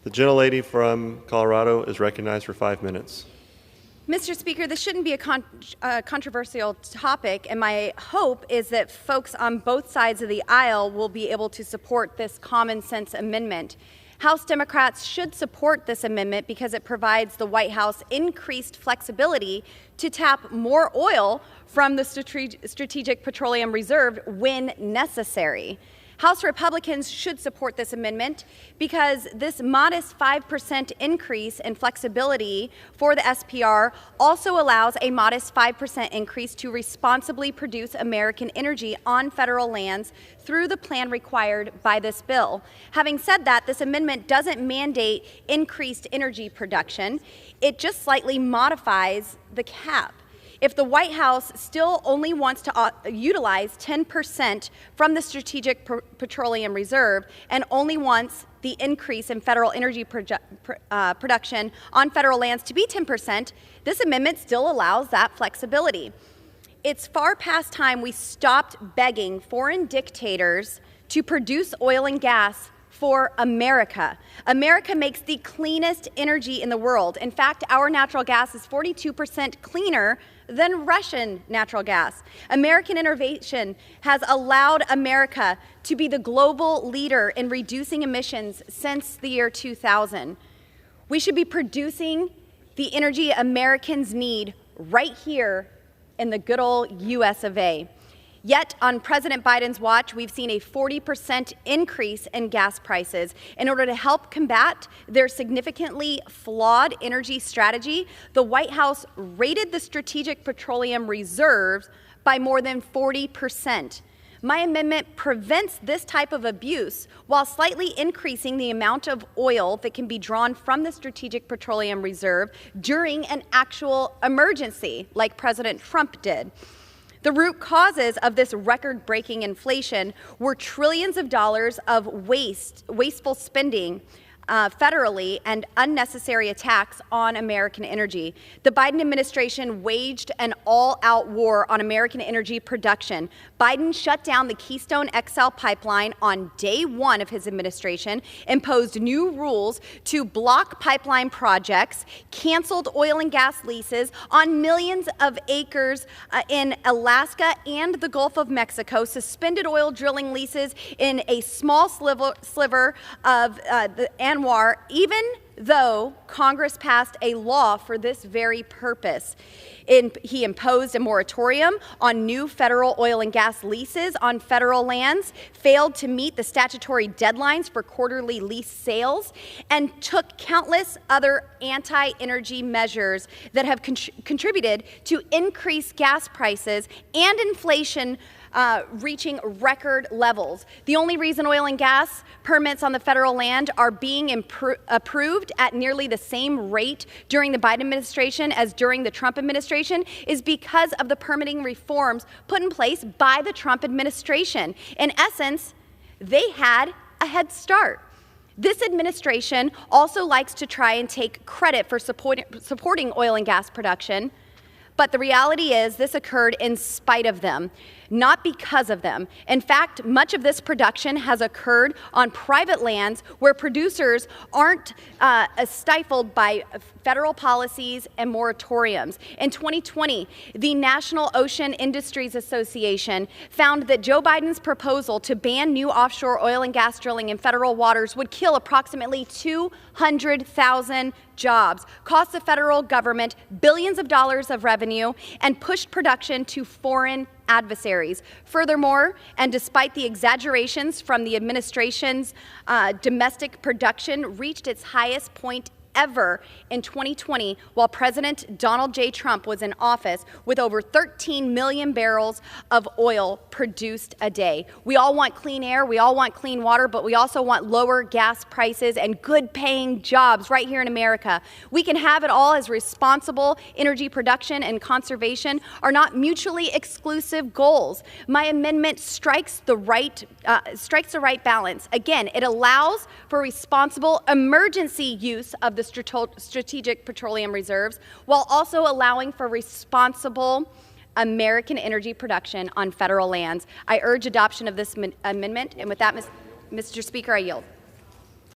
The gentlelady from Colorado is recognized for 5 minutes. Mr. Speaker, this shouldn't be a controversial topic, and my hope is that folks on both sides of the aisle will be able to support this common sense amendment. House Democrats should support this amendment because it provides the White House increased flexibility to tap more oil from the Strategic Petroleum Reserve when necessary. House Republicans should support this amendment because this modest 5% increase in flexibility for the SPR also allows a modest 5% increase to responsibly produce American energy on federal lands through the plan required by this bill. Having said that, this amendment doesn't mandate increased energy production. It just slightly modifies the cap. If the White House still only wants to utilize 10% from the Strategic Petroleum Reserve and only wants the increase in federal energy production on federal lands to be 10%, this amendment still allows that flexibility. It's far past time we stopped begging foreign dictators to produce oil and gas for America. America makes the cleanest energy in the world. In fact, our natural gas is 42% cleaner than Russian natural gas. American innovation has allowed America to be the global leader in reducing emissions since the year 2000. We should be producing the energy Americans need right here in the good old US of A. Yet, on President Biden's watch, we've seen a 40% increase in gas prices. In order to help combat their significantly flawed energy strategy, the White House raided the Strategic Petroleum Reserves by more than 40%. My amendment prevents this type of abuse while slightly increasing the amount of oil that can be drawn from the Strategic Petroleum Reserve during an actual emergency, like President Trump did. The root causes of this record-breaking inflation were trillions of dollars of wasteful spending federally and unnecessary attacks on American energy. The Biden administration waged an all-out war on American energy production. Biden shut down the Keystone XL pipeline on day one of his administration, imposed new rules to block pipeline projects, canceled oil and gas leases on millions of acres in Alaska and the Gulf of Mexico, suspended oil drilling leases in a small sliver of the even though Congress passed a law for this very purpose. He imposed a moratorium on new federal oil and gas leases on federal lands, failed to meet the statutory deadlines for quarterly lease sales, and took countless other anti-energy measures that have contributed to increased gas prices and inflation reaching record levels. The only reason oil and gas permits on the federal land are being approved at nearly the same rate during the Biden administration as during the Trump administration is because of the permitting reforms put in place by the Trump administration. In essence, they had a head start. This administration also likes to try and take credit for supporting oil and gas production, but the reality is this occurred in spite of them, not because of them. In fact, much of this production has occurred on private lands where producers aren't stifled by federal policies and moratoriums. In 2020, the National Ocean Industries Association found that Joe Biden's proposal to ban new offshore oil and gas drilling in federal waters would kill approximately 200,000 jobs, cost the federal government billions of dollars of revenue, and pushed production to foreign adversaries. Furthermore, and despite the exaggerations from the administration's domestic production reached its highest point ever in 2020 while President Donald J. Trump was in office with over 13 million barrels of oil produced a day. We all want clean air, we all want clean water, but we also want lower gas prices and good paying jobs right here in America. We can have it all as responsible energy production and conservation are not mutually exclusive goals. My amendment strikes the right balance. Again, it allows for responsible emergency use of the Strategic Petroleum Reserves while also allowing for responsible American energy production on federal lands. I urge adoption of this amendment, and with that, Mr. Speaker, I yield.